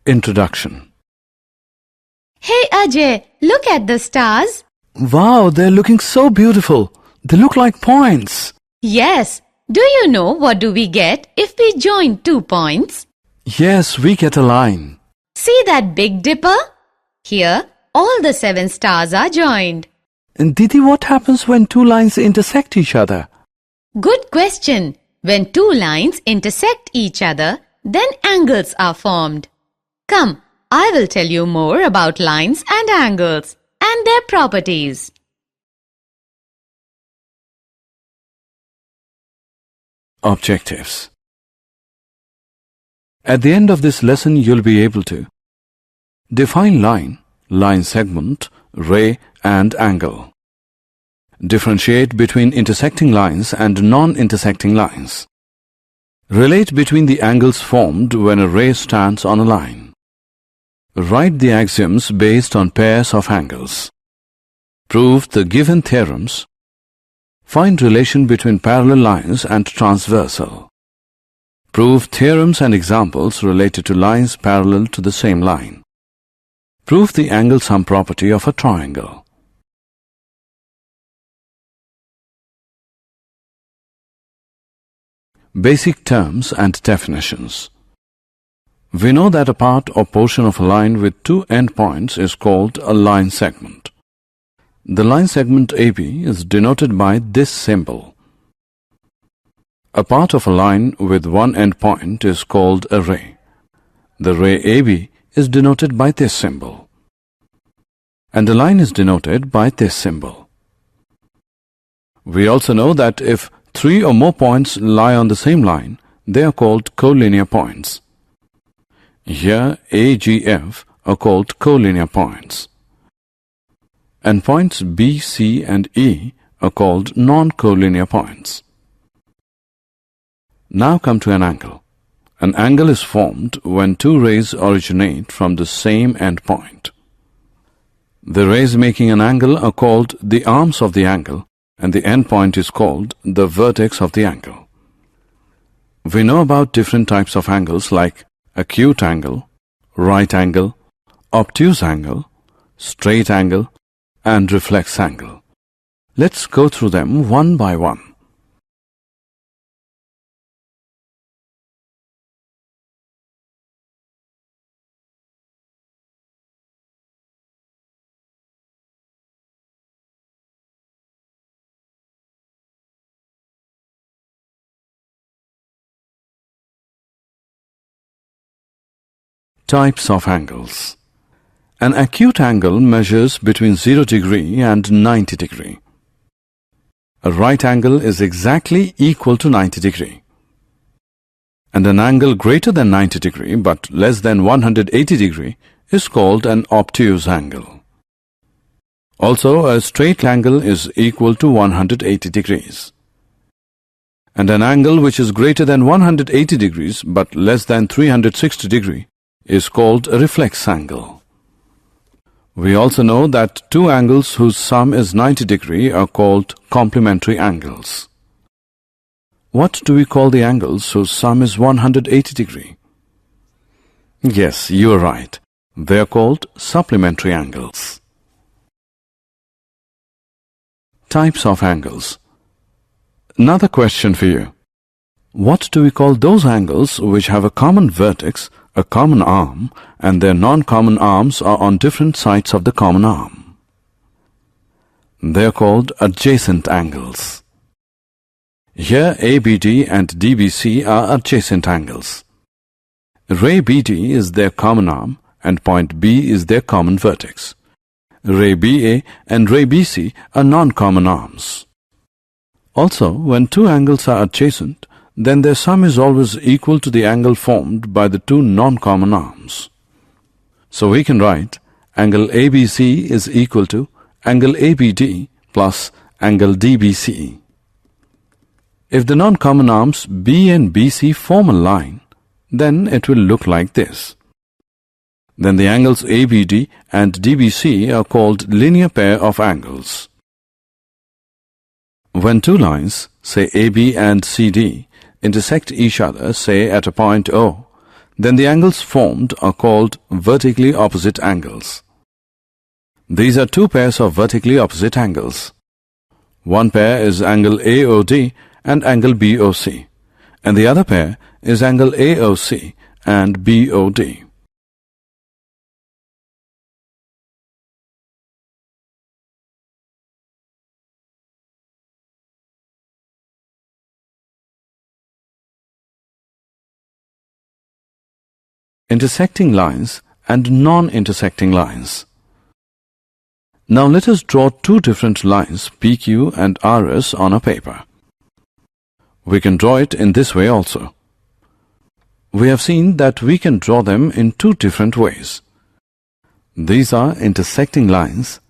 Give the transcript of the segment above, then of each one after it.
Introduction. Hey Ajay, look at the stars. Wow, they're looking so beautiful. They look like points. Yes. Do you know what do we get if we join 2 points? Yes, we get a line. See that Big Dipper? Here, all the 7 stars are joined. And Didi, what happens when 2 lines intersect each other? Good question. When 2 lines intersect each other, then angles are formed. Come, I will tell you more about lines and angles and their properties. Objectives. At the end of this lesson, you'll be able to define line, line segment, ray and angle. Differentiate between intersecting lines and non-intersecting lines. Relate between the angles formed when a ray stands on a line. Write the axioms based on pairs of angles. Prove the given theorems. Find relation between parallel lines and transversal. Prove theorems and examples related to lines parallel to the same line. Prove the angle sum property of a triangle. Basic terms and definitions. We know that a part or portion of a line with 2 endpoints is called a line segment. The line segment AB is denoted by this symbol. A part of a line with 1 endpoint is called a ray. The ray AB is denoted by this symbol. And the line is denoted by this symbol. We also know that if 3 or more points lie on the same line, they are called collinear points. Here, A, G, F are called collinear points. And points B, C and E are called non-collinear points. Now come to an angle. An angle is formed when 2 rays originate from the same endpoint. The rays making an angle are called the arms of the angle, and the endpoint is called the vertex of the angle. We know about different types of angles like acute angle, right angle, obtuse angle, straight angle, and reflex angle. Let's go through them one by one. Types of angles. An acute angle measures between 0 degree and 90 degree. A right angle is exactly equal to 90 degree. And an angle greater than 90 degree but less than 180 degree is called an obtuse angle. Also, a straight angle is equal to 180 degrees. And an angle which is greater than 180 degrees but less than 360 degree is called a reflex angle. We also know that 2 angles whose sum is 90 degree are called complementary angles. What do we call the angles whose sum is 180 degree? Yes, you are right. They are called supplementary angles. Types of angles. Another question for you. What do we call those angles which have a common vertex, a common arm, and their non-common arms are on different sides of the common arm? They are called adjacent angles. Here ABD and DBC are adjacent angles. Ray BD is their common arm and point B is their common vertex. Ray BA and ray BC are non-common arms. Also, when 2 angles are adjacent, then their sum is always equal to the angle formed by the 2 non-common arms. So we can write angle ABC is equal to angle ABD plus angle DBC. If the non-common arms B and BC form a line, then it will look like this. Then the angles ABD and DBC are called linear pair of angles. When 2 lines, say AB and CD, intersect each other, say at a point O, then the angles formed are called vertically opposite angles. These are two pairs of vertically opposite angles. One pair is angle AOD and angle BOC, and the other pair is angle AOC and BOD. Intersecting lines and non-intersecting lines. Now let us draw two different lines PQ and RS on a paper. We can draw it in this way also. We have seen that we can draw them in two different ways. These are intersecting lines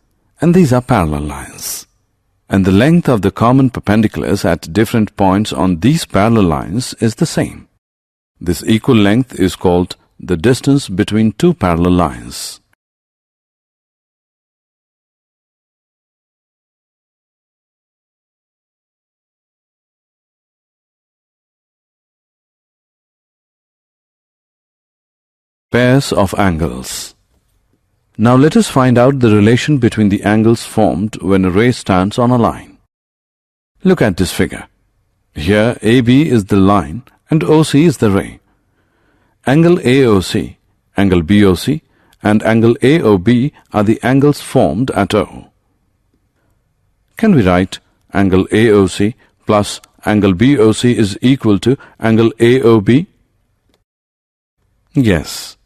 and these are parallel lines. And the length of the common perpendiculars at different points on these parallel lines is the same. This equal length is called the distance between two parallel lines. Pairs of angles. Now let us find out the relation between the angles formed when a ray stands on a line. Look at this figure. Here AB is the line and OC is the ray. Angle AOC, angle BOC and angle AOB are the angles formed at O. Can we write angle AOC plus angle BOC is equal to angle AOB? Yes,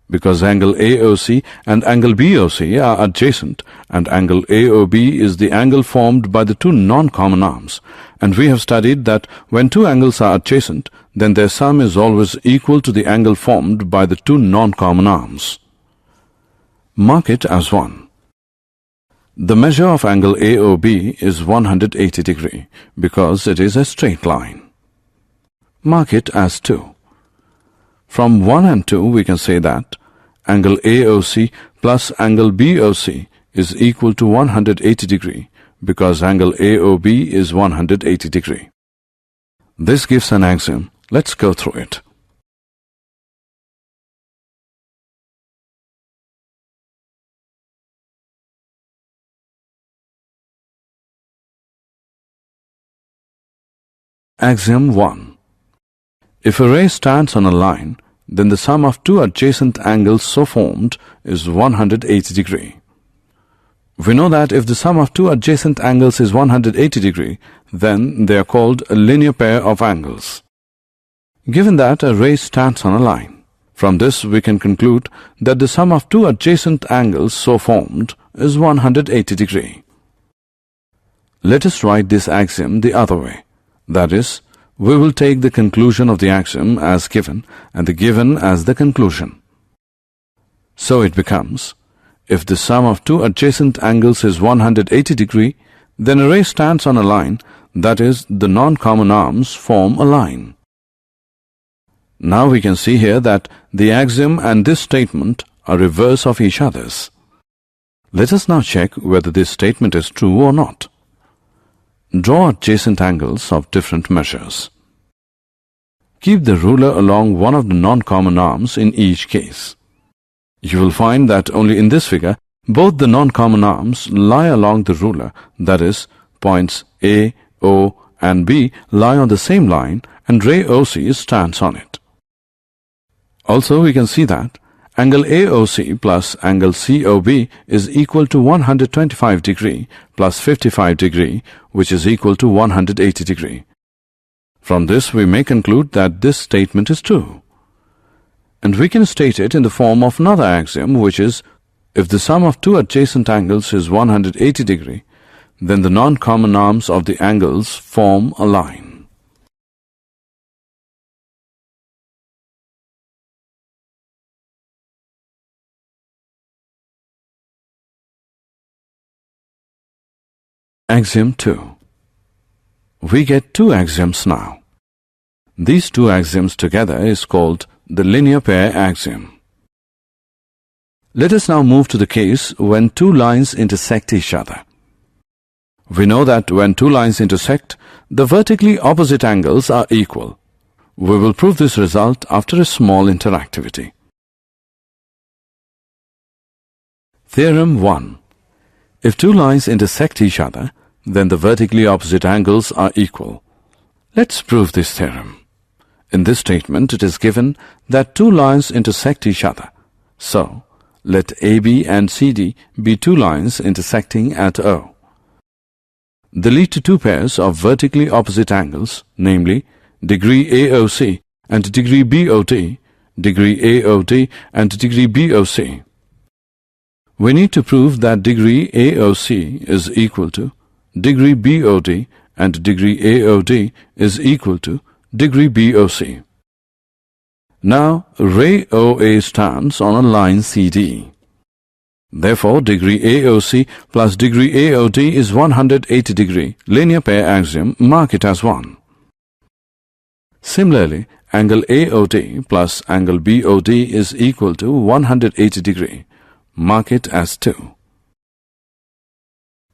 because angle AOC and angle BOC are adjacent and angle AOB is the angle formed by the two non-common arms, and we have studied that when two angles are adjacent, then their sum is always equal to the angle formed by the two non-common arms. Mark it as 1. The measure of angle AOB is 180 degree because it is a straight line. Mark it as 2. From 1 and 2 we can say that angle AOC plus angle BOC is equal to 180 degree because angle AOB is 180 degree. This gives an axiom. Let's go through it. Axiom 1. If a ray stands on a line, then the sum of two adjacent angles so formed is 180 degree. We know that if the sum of two adjacent angles is 180 degree, then they are called a linear pair of angles. Given that a ray stands on a line, from this we can conclude that the sum of two adjacent angles so formed is 180 degree. Let us write this axiom the other way. That is, we will take the conclusion of the axiom as given and the given as the conclusion. So it becomes, if the sum of two adjacent angles is 180 degree, then a ray stands on a line, that is, the non-common arms form a line. Now we can see here that the axiom and this statement are reverse of each other's. Let us now check whether this statement is true or not. Draw adjacent angles of different measures. Keep the ruler along one of the non-common arms in each case. You will find that only in this figure, both the non-common arms lie along the ruler, that is, points A, O and B lie on the same line and ray OC stands on it. Also we can see that angle AOC plus angle COB is equal to 125 degree plus 55 degree, which is equal to 180 degree. From this we may conclude that this statement is true. And we can state it in the form of another axiom, which is, if the sum of two adjacent angles is 180 degree, then the non-common arms of the angles form a line. Axiom 2. We get two axioms now. These two axioms together is called the linear pair axiom. Let us now move to the case when two lines intersect each other. We know that when two lines intersect, the vertically opposite angles are equal. We will prove this result after a small interactivity. Theorem 1. If two lines intersect each other, then the vertically opposite angles are equal. Let's prove this theorem. In this statement, it is given that two lines intersect each other. So, let AB and CD be two lines intersecting at O. They lead to two pairs of vertically opposite angles, namely degree AOC and degree BOT, degree AOD and degree BOC. We need to prove that degree AOC is equal to degree BOD and degree AOD is equal to degree BOC. Now, ray OA stands on a line CD. Therefore, degree AOC plus degree AOD is 180 degree. Linear pair axiom, mark it as 1. Similarly, angle AOD plus angle BOD is equal to 180 degree. Mark it as 2.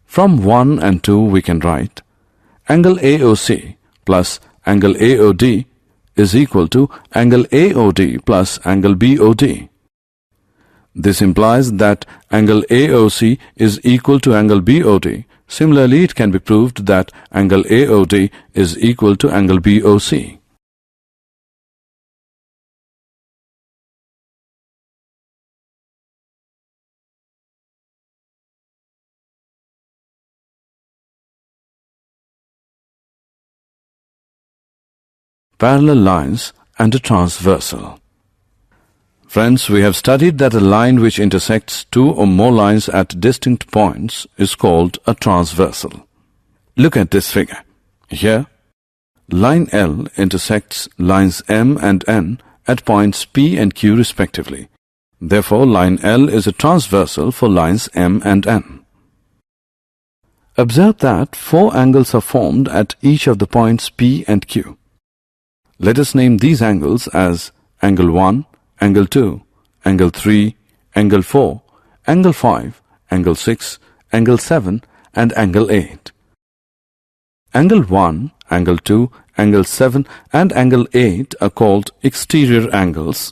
From 1 and 2 we can write angle AOC plus angle AOD is equal to angle AOD plus angle BOD. This implies that angle AOC is equal to angle BOD. Similarly, it can be proved that angle AOD is equal to angle BOC. Parallel lines and a transversal. Friends, we have studied that a line which intersects two or more lines at distinct points is called a transversal. Look at this figure. Here, line L intersects lines M and N at points P and Q respectively. Therefore, line L is a transversal for lines M and N. Observe that four angles are formed at each of the points P and Q. Let us name these angles as angle 1, angle 2, angle 3, angle 4, angle 5, angle 6, angle 7 and angle 8. Angle 1, angle 2, angle 7 and angle 8 are called exterior angles,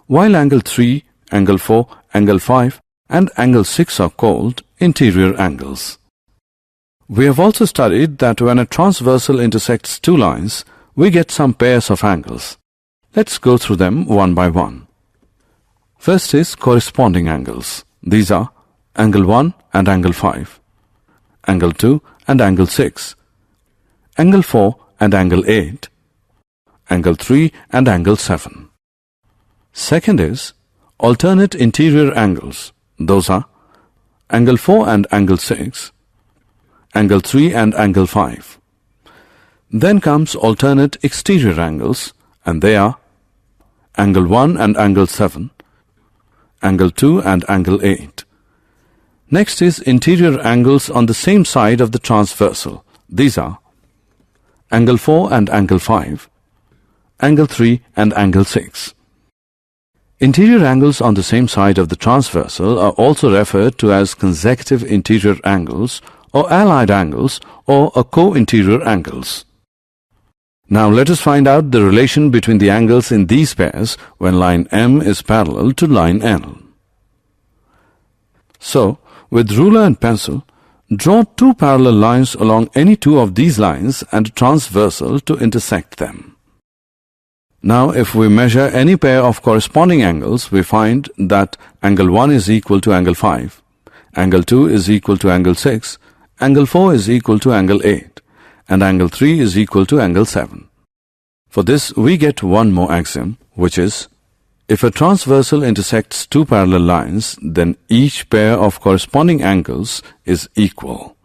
while angle 3, angle 4, angle 5 and angle 6 are called interior angles. We have also studied that when a transversal intersects two lines, we get some pairs of angles. Let's go through them one by one. First is corresponding angles. These are angle 1 and angle 5, angle 2 and angle 6, angle 4 and angle 8, angle 3 and angle 7. Second is alternate interior angles. Those are angle 4 and angle 6, angle 3 and angle 5. Then comes alternate exterior angles, and they are angle 1 and angle 7, angle 2 and angle 8. Next is interior angles on the same side of the transversal. These are angle 4 and angle 5, angle 3 and angle 6. Interior angles on the same side of the transversal are also referred to as consecutive interior angles or allied angles or co-interior angles. Now let us find out the relation between the angles in these pairs when line M is parallel to line L. So, with ruler and pencil, draw two parallel lines along any two of these lines and a transversal to intersect them. Now if we measure any pair of corresponding angles, we find that angle 1 is equal to angle 5, angle 2 is equal to angle 6, angle 4 is equal to angle 8, and angle 3 is equal to angle 7. For this, we get one more axiom, which is, if a transversal intersects two parallel lines, then each pair of corresponding angles is equal.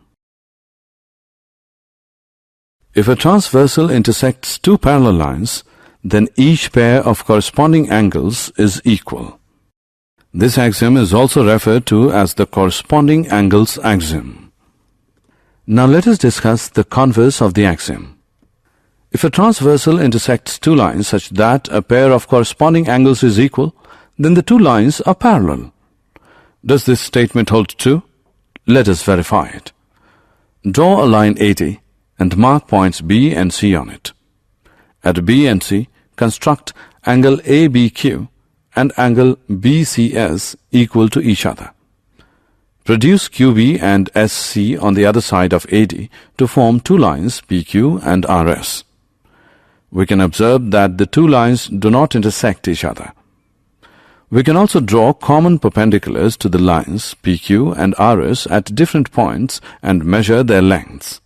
If a transversal intersects two parallel lines, then each pair of corresponding angles is equal. This axiom is also referred to as the corresponding angles axiom. Now let us discuss the converse of the axiom. If a transversal intersects two lines such that a pair of corresponding angles is equal, then the two lines are parallel. Does this statement hold true? Let us verify it. Draw a line AD and mark points B and C on it. At B and C, construct angle ABQ and angle BCS equal to each other. Produce QB and SC on the other side of AD to form two lines PQ and RS. We can observe that the two lines do not intersect each other. We can also draw common perpendiculars to the lines PQ and RS at different points and measure their lengths.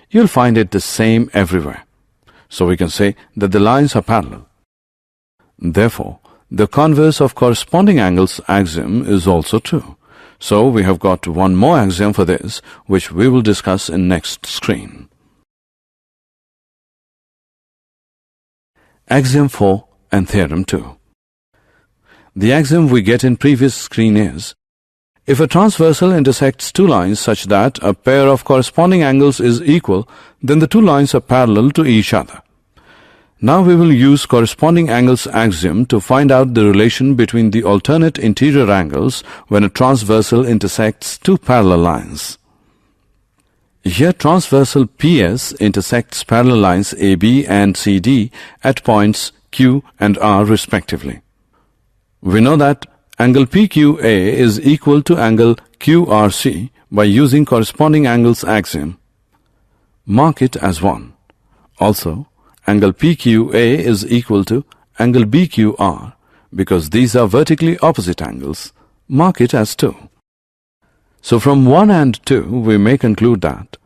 You'll find it the same everywhere. So we can say that the lines are parallel. Therefore, the converse of corresponding angles axiom is also true. So we have got one more axiom for this, which we will discuss in next screen. Axiom 4 and Theorem 2. The axiom we get in previous screen is, if a transversal intersects two lines such that a pair of corresponding angles is equal, then the two lines are parallel to each other. Now we will use corresponding angles axiom to find out the relation between the alternate interior angles when a transversal intersects two parallel lines. Here transversal PS intersects parallel lines AB and CD at points Q and R respectively. We know that angle PQA is equal to angle QRC by using corresponding angles axiom. Mark it as 1. Also, angle PQA is equal to angle BQR because these are vertically opposite angles. Mark it as 2. So from 1 and 2 we may conclude that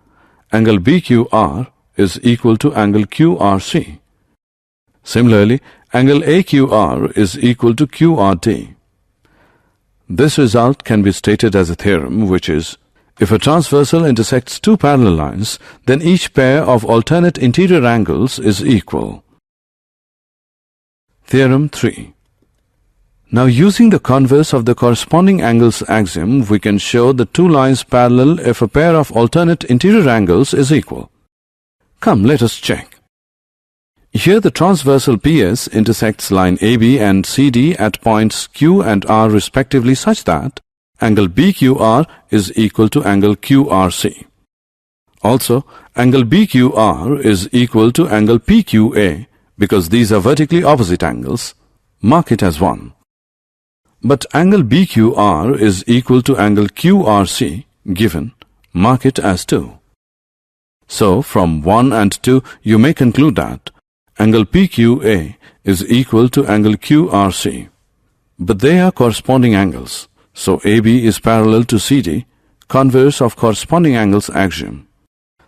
angle BQR is equal to angle QRC. Similarly, angle AQR is equal to QRD. This result can be stated as a theorem, which is, if a transversal intersects two parallel lines, then each pair of alternate interior angles is equal. Theorem 3. Now using the converse of the corresponding angles axiom, we can show the two lines parallel if a pair of alternate interior angles is equal. Come, let us check. Here the transversal PS intersects line AB and CD at points Q and R respectively such that angle BQR is equal to angle QRC. Also, angle BQR is equal to angle PQA because these are vertically opposite angles. Mark it as 1. But angle BQR is equal to angle QRC given. Mark it as 2. So, from 1 and 2 you may conclude that angle PQA is equal to angle QRC. But they are corresponding angles. So AB is parallel to CD, converse of corresponding angles axiom.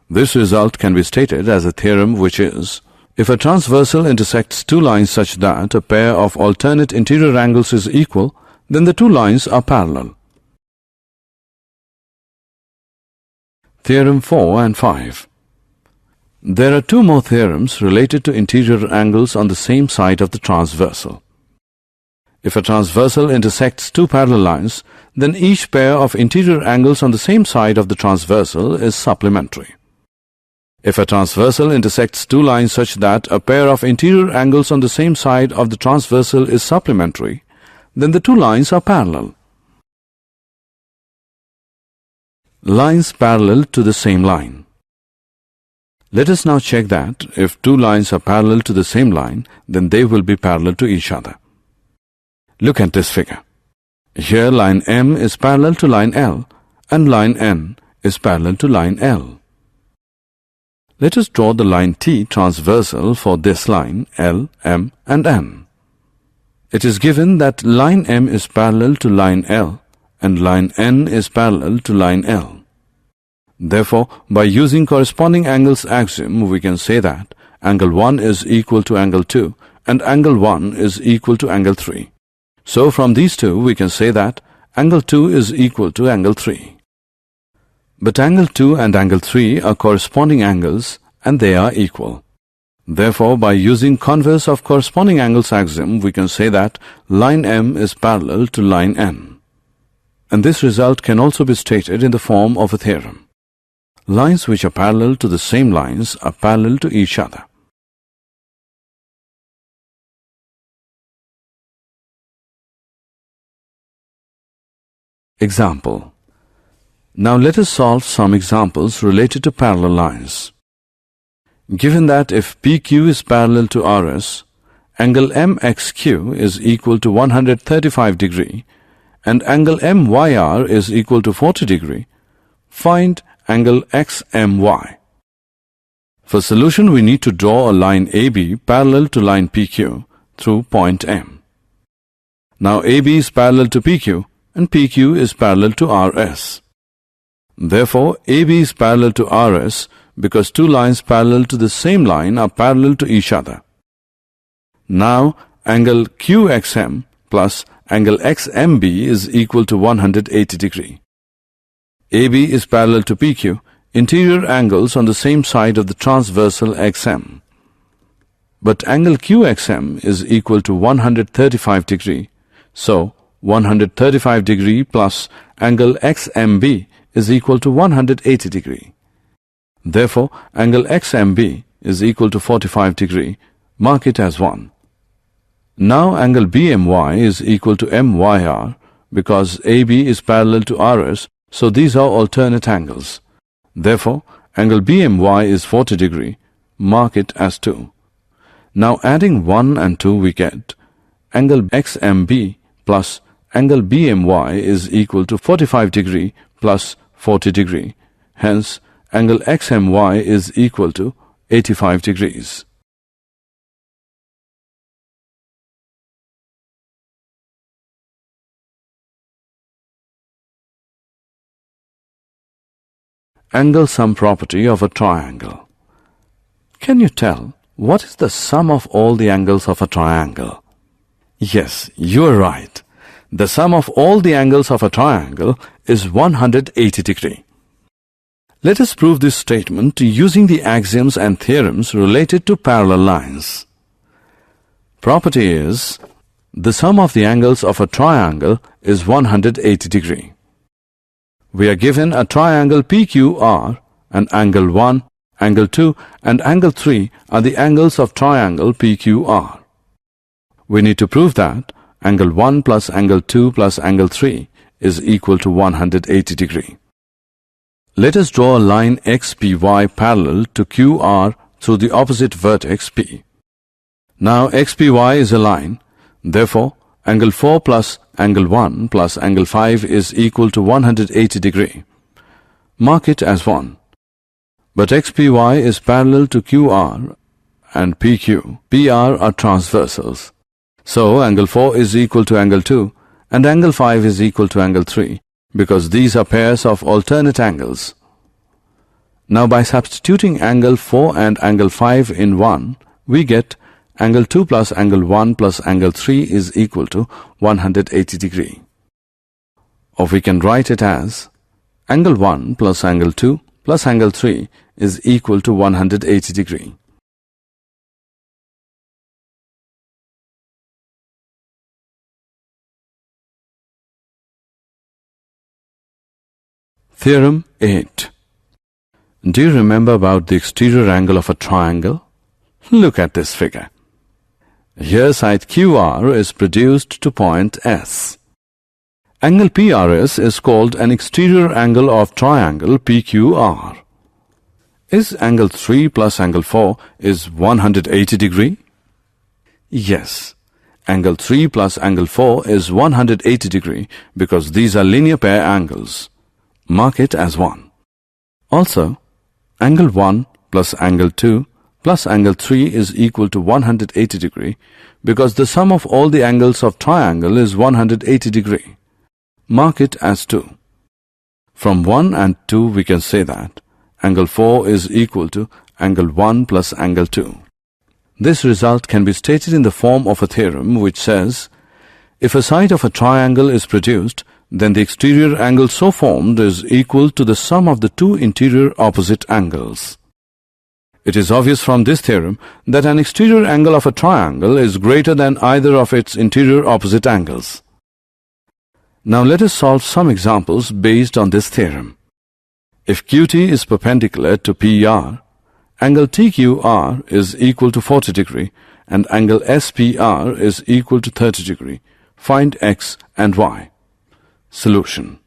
This result can be stated as a theorem, which is, if a transversal intersects two lines such that a pair of alternate interior angles is equal, then the two lines are parallel. Theorem 4 and 5. There are two more theorems related to interior angles on the same side of the transversal. If a transversal intersects two parallel lines, then each pair of interior angles on the same side of the transversal is supplementary. If a transversal intersects two lines such that a pair of interior angles on the same side of the transversal is supplementary, then the two lines are parallel. Lines parallel to the same line. Let us now check that if two lines are parallel to the same line, then they will be parallel to each other. Look at this figure. Here line M is parallel to line L and line N is parallel to line L. Let us draw the line T transversal for this line L, M and N. It is given that line M is parallel to line L and line N is parallel to line L. Therefore, by using corresponding angles axiom, we can say that angle 1 is equal to angle 2 and angle 1 is equal to angle 3. So from these two, we can say that angle 2 is equal to angle 3. But angle 2 and angle 3 are corresponding angles and they are equal. Therefore, by using converse of corresponding angles axiom, we can say that line M is parallel to line N. And this result can also be stated in the form of a theorem. Lines which are parallel to the same lines are parallel to each other. Example. Now let us solve some examples related to parallel lines. Given that if PQ is parallel to RS, angle MXQ is equal to 135 degree and angle MYR is equal to 40 degree, find angle XMY. For solution, we need to draw a line AB parallel to line PQ through point M. Now AB is parallel to PQ and PQ is parallel to RS. Therefore, AB is parallel to RS because two lines parallel to the same line are parallel to each other. Now, angle QXM plus angle XMB is equal to 180 degree. AB is parallel to PQ, interior angles on the same side of the transversal XM. But angle QXM is equal to 135 degree, so 135 degree plus angle XMB is equal to 180 degree. Therefore, angle XMB is equal to 45 degree. Mark it as 1. Now angle BMY is equal to MYR because AB is parallel to RS, so these are alternate angles. Therefore, angle BMY is 40 degree. Mark it as 2. Now adding 1 and 2 we get angle XMB plus angle BMY is equal to 45 degree plus 40 degree. Hence, angle XMY is equal to 85 degrees. Angle sum property of a triangle. Can you tell what is the sum of all the angles of a triangle? Yes, you are right. The sum of all the angles of a triangle is 180 degree. Let us prove this statement using the axioms and theorems related to parallel lines. Property is, the sum of the angles of a triangle is 180 degree. We are given a triangle PQR and angle 1, angle 2 and angle 3 are the angles of triangle PQR. We need to prove that angle 1 plus angle 2 plus angle 3 is equal to 180 degree. Let us draw a line XPY parallel to QR through the opposite vertex P. Now XPY is a line, therefore angle 4 plus angle 1 plus angle 5 is equal to 180 degree. Mark it as 1. But XPY is parallel to QR and PQ, PR are transversals. So angle 4 is equal to angle 2 and angle 5 is equal to angle 3 because these are pairs of alternate angles. Now by substituting angle 4 and angle 5 in 1, we get angle 2 plus angle 1 plus angle 3 is equal to 180 degree. Or we can write it as angle 1 plus angle 2 plus angle 3 is equal to 180 degree. Theorem 8. Do you remember about the exterior angle of a triangle? Look at this figure. Here side QR is produced to point S. Angle PRS is called an exterior angle of triangle PQR. Is angle 3 plus angle 4 is 180 degree? Yes. Angle 3 plus angle 4 is 180 degree because these are linear pair angles. Mark it as 1. Also, angle 1 plus angle 2 plus angle 3 is equal to 180 degree because the sum of all the angles of triangle is 180 degree. Mark it as 2. From 1 and 2 we can say that angle 4 is equal to angle 1 plus angle 2. This result can be stated in the form of a theorem which says, if a side of a triangle is produced, then the exterior angle so formed is equal to the sum of the two interior opposite angles. It is obvious from this theorem that an exterior angle of a triangle is greater than either of its interior opposite angles. Now let us solve some examples based on this theorem. If QT is perpendicular to PR, angle TQR is equal to 40 degree and angle SPR is equal to 30 degree. Find X and Y. Solution.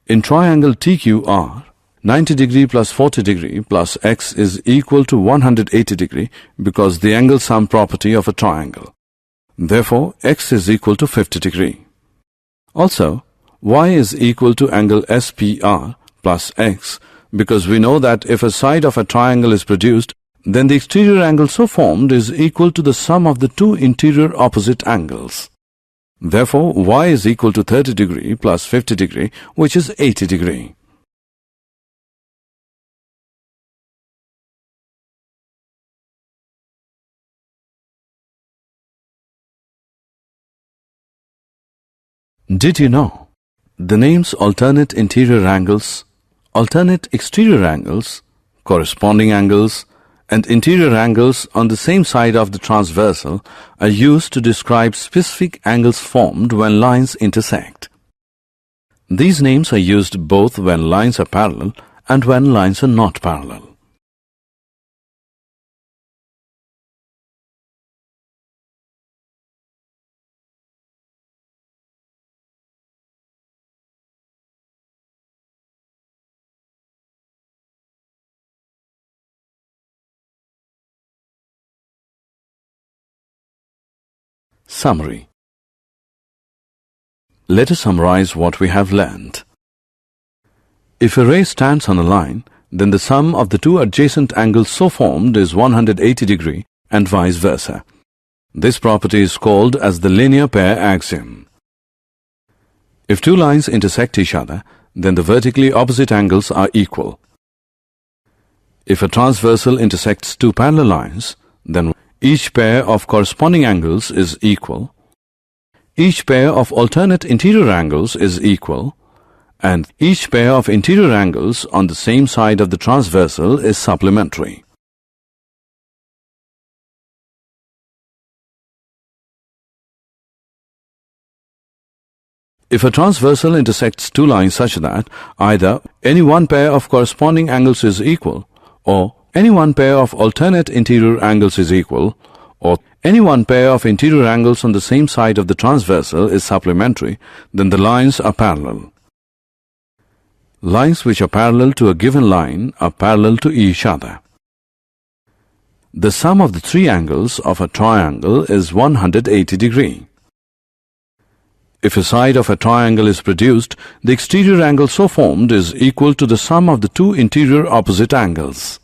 In triangle TQR, 90 degree plus 40 degree plus x is equal to 180 degree because the angle sum property of a triangle. Therefore, x is equal to 50 degree. Also, y is equal to angle SPR plus x because we know that if a side of a triangle is produced, then the exterior angle so formed is equal to the sum of the two interior opposite angles. Therefore, y is equal to 30 degree plus 50 degree, which is 80 degree. Did you know the names alternate interior angles, alternate exterior angles, corresponding angles, and interior angles on the same side of the transversal are used to describe specific angles formed when lines intersect? These names are used both when lines are parallel and when lines are not parallel. Summary. Let us summarize what we have learned. If a ray stands on a line, then the sum of the two adjacent angles so formed is 180 degree and vice versa. This property is called as the linear pair axiom. If two lines intersect each other, then the vertically opposite angles are equal. If a transversal intersects two parallel lines, then each pair of corresponding angles is equal, each pair of alternate interior angles is equal, and each pair of interior angles on the same side of the transversal is supplementary. If a transversal intersects two lines such that either any one pair of corresponding angles is equal, or any one pair of alternate interior angles is equal, or any one pair of interior angles on the same side of the transversal is supplementary, then the lines are parallel. Lines which are parallel to a given line are parallel to each other. The sum of the three angles of a triangle is 180 degree. If a side of a triangle is produced, the exterior angle so formed is equal to the sum of the two interior opposite angles.